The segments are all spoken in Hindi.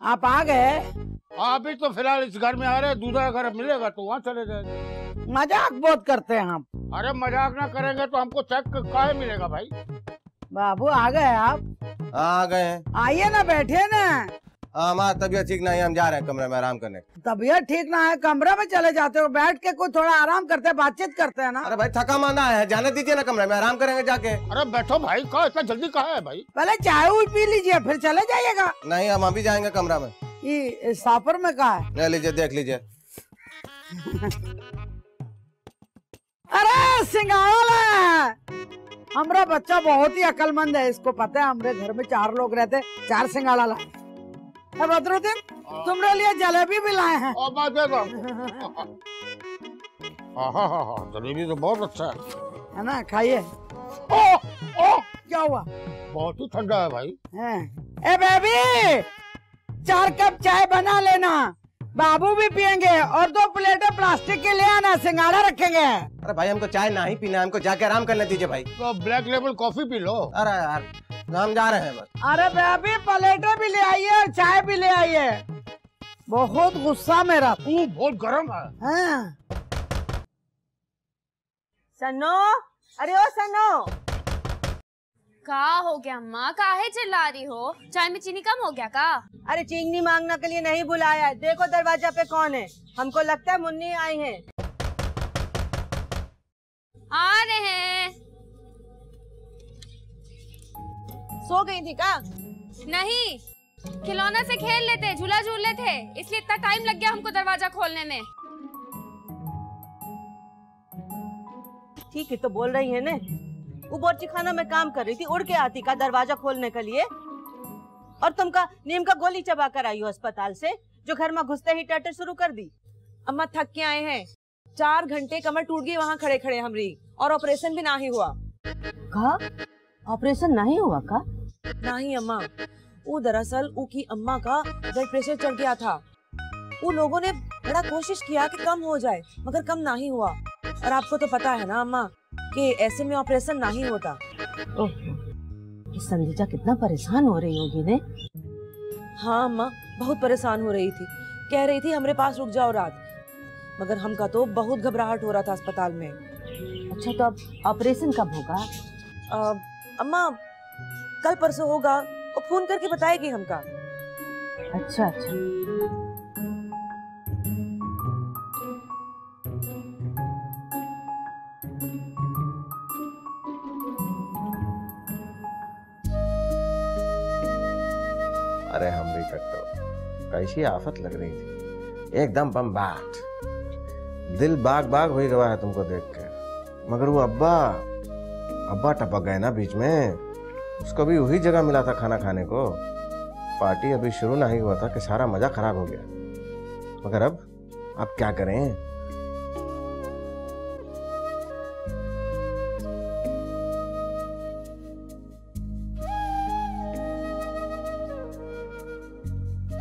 आप आ गए? अभी तो फिलहाल इस घर में आ रहे, दूसरा घर मिलेगा तो वहाँ चले जाएंगे। मजाक बहुत करते हैं आप। अरे मजाक ना करेंगे तो हमको चेक काहे मिलेगा भाई? बाबू आ गए आप? आ गए हैं। आइए ना, बैठे ना। हमारा तबीयत ठीक नहीं है, हम जा रहे हैं कमरे में आराम करने। तबीयत ठीक ना है, कमरे में चले जाते हो, बैठ के कोई थोड़ा आराम करते हैं, बातचीत करते हैं ना। अरे भाई थका मांदा है, जाने दीजिए ना, कमरे में आराम करेंगे जाके। अरे बैठो भाई, कहा इतना जल्दी कहा है भाई? पहले चाय भी पी लीजिए फिर चले जाइएगा। नहीं, हम अभी जाएंगे कमरा में। ये सापर में कहा है? ले लीजिए, देख लीजिए। अरे सिंगाड़ा, हमारा बच्चा बहुत ही अक्लमंद है, इसको पता है हमारे घर में 4 लोग रहते, 4 सिंगाड़ा लाए। बदरुद्दीन, तुम्हारे लिए जलेबी भी लाए हैं। जलेबी तो बहुत अच्छा है ना, खाइए। क्या हुआ? बहुत ही ठंडा है भाई। ए बेबी, 4 कप चाय बना लेना, बाबू भी पियेंगे, और 2 प्लेटें प्लास्टिक के ले आना, सिंगाड़ा रखेंगे। अरे भाई हमको चाय नहीं पीना, हमको जाके आराम करने दीजिए भाई। तो black label coffee P low. अरे यार हम जा रहे हैं बस। अरे बेबी, प्लेटें भी ले आइए और चाय भी ले आइए। बहुत गुस्सा मेरा। तू बहुत गर्म है। हाँ। सन्नो, अरे ओ सन्नो। का हो गया माँ, काहे चिल्ला रही हो? चाय में चीनी कम हो गया का? अरे चीनी मांगने के लिए नहीं बुलाया, देखो दरवाजा पे कौन है। हमको लगता है मुन्नी आई है। आ रहे हैं। सो गई थी का? नहीं, खिलौना से खेल लेते, झूला झूल लेते थे, इसलिए इतना टाइम लग गया हमको दरवाजा खोलने में। ठीक है तो बोल रही है ने। वो बोर्ची खाना में काम कर रही थी, उड़ के आती का दरवाजा खोलने के लिए, और तुमका नीम का गोली चबा कर आई हो अस्पताल से, जो घर में घुसते ही टटर शुरू कर दी। अम्मा थक के आए हैं, 4 घंटे कमर टूट गई वहाँ खड़े खड़े हमरी, और ऑपरेशन भी नहीं हुआ। का ऑपरेशन नहीं हुआ का? नहीं अम्मा, वो दरअसल उनकी अम्मा का ब्लड प्रेशर चढ़ गया था। वो लोगों ने बड़ा कोशिश किया कि कम हो जाए, मगर कम नहीं हुआ। और आपको तो पता है ना अम्मा कि ऐसे में ऑपरेशन नहीं होता। ओह, संदीजा कितना परेशान हो रही होगी ने। हाँ अम्मा, बहुत परेशान हो रही थी, कह रही थी हमरे पास रुक जाओ रात, मगर हमका तो बहुत घबराहट हो रहा था अस्पताल में। अच्छा तो अब ऑपरेशन कब होगा? अम्मा कल परसों होगा, और फोन करके बताएगी हमका। अच्छा अच्छा। अरे हम भी कट्टो, कैसी आफत लग रही थी, एकदम बम्बाट। दिल बाग बाग हो गया है तुमको देख के। मगर वो अब्बा टपक गए ना बीच में, उसको भी वही जगह मिला था खाना खाने को। पार्टी अभी शुरू नहीं हुआ था कि सारा मजा खराब हो गया। मगर अब क्या करें?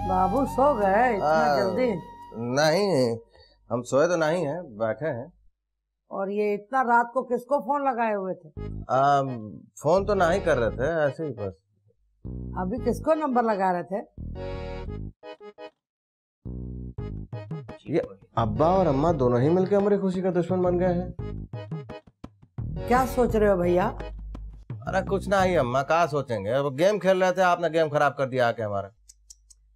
बाबू सो गए इतना जल्दी? नहीं, हम सोए तो नहीं हैं, बैठे हैं। और ये इतना रात को किसको फोन लगाए हुए थे? फोन तो नहीं कर रहे थे, ऐसे ही बस। अभी किसको नंबर लगा रहे थे? ये अब्बा और अम्मा दोनों ही मिलकर हमारी खुशी का दुश्मन बन गए हैं। क्या सोच रहे हो भैया? अरे कुछ ना ही अम्मा, क्या सोचेंगे, अब गेम खेल रहे थे, आपने गेम खराब कर दिया आके हमारा।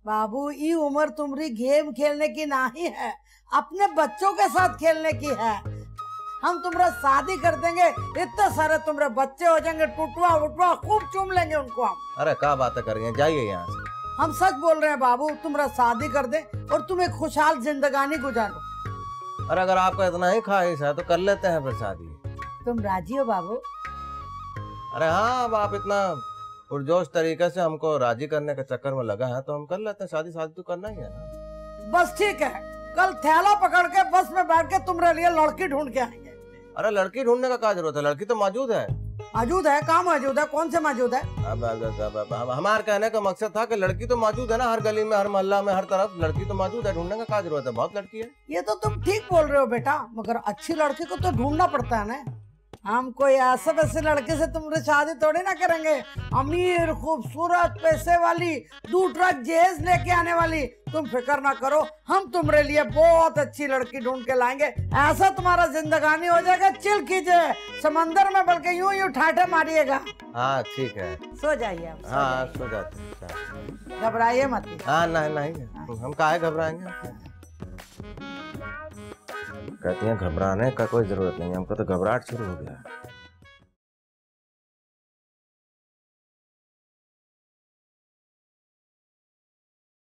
बाबू, ये उम्र तुम्हारी गेम खेलने की नहीं है, अपने बच्चों के साथ खेलने की है। हम तुम्हारा शादी कर देंगे, इतने सारे तुम्हारे बच्चे हो जाएंगे, टुटवा उठवा खूब चूम लेंगे उनको हम। अरे क्या बातें कर रही हैं, जाइए यहाँ से। हम सच बोल रहे हैं बाबू, तुम्हारा शादी कर दे और तुम एक खुशहाल जिंदगानी गुजारो। अरे अगर आपका इतना ही ख्वाहिश है तो कर लेते हैं फिर शादी। तुम राजी हो बाबू? अरे हाँ, अब आप इतना पुरजोश तरीके से हमको राजी करने के चक्कर में लगा है तो हम कर लेते हैं शादी। शादी तो करना ही है ना। बस ठीक है, कल थैला पकड़ के बस में बैठ के तुम्हारे लिए लड़की ढूंढ के आएंगे। अरे लड़की ढूंढने का क्या जरूरत है, लड़की तो मौजूद है। मौजूद है? कहाँ मौजूद है? कौन से मौजूद है? अब हमारे कहने का मकसद था कि लड़की तो मौजूद है ना, हर गली में, हर मोहल्ला में, हर तरफ लड़की तो मौजूद है। ढूंढने का क्या जरूरत है, बहुत लड़की है। ये तो तुम ठीक बोल रहे हो बेटा, मगर अच्छी लड़की को तो ढूंढना पड़ता है ना। हम कोई ऐसे वैसे लड़के से तुम्हारी शादी थोड़ी ना करेंगे। अमीर खूबसूरत पैसे वाली 2 ट्रक जहेज लेके आने वाली। तुम फिक्र ना करो, हम तुम्हारे लिए बहुत अच्छी लड़की ढूंढ के लाएंगे। ऐसा तुम्हारा जिंदगानी हो जाएगा। चिल कीजिए समंदर में, बल्कि यूं यूं ठाठे मारिएगा। हाँ ठीक है। सो जाइए आप। हाँ सो जाते हैं। घबराइए मत। हाँ नहीं हम काहे घबराएंगे। कहती हैं घबराने का कोई जरूरत नहीं, हमको तो घबराहट शुरू हो गया।